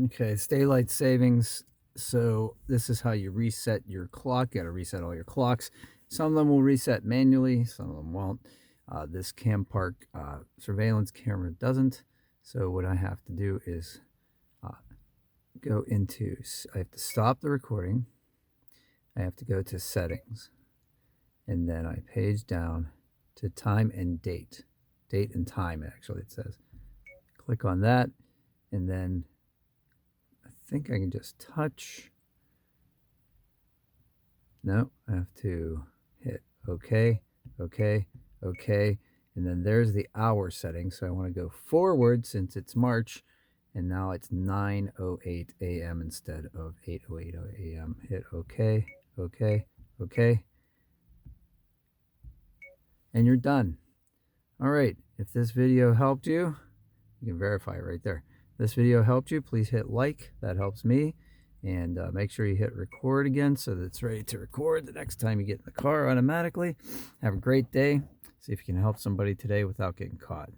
Okay, it's daylight savings. So this is how you reset your clock. You got to reset all your clocks. Some of them will reset manually, some of them won't. This Campark surveillance camera doesn't. So what I have to do is uh, go into, I have to stop the recording. I have to go to settings. And then I page down to time and date. Date and time, actually, it says. Click on that. And then I think I can just touch. No, I have to hit OK, OK, OK. And then there's the hour setting. So I want to go forward since it's March. And now it's 9:08 a.m. instead of 8:08 a.m. Hit OK, OK, OK. And you're done. All right. If this video helped you, you can verify it right there. If this video helped you, please hit like. That helps me. And make sure you hit record again so that it's ready to record the next time you get in the car automatically. Have a great day. See if you can help somebody today without getting caught.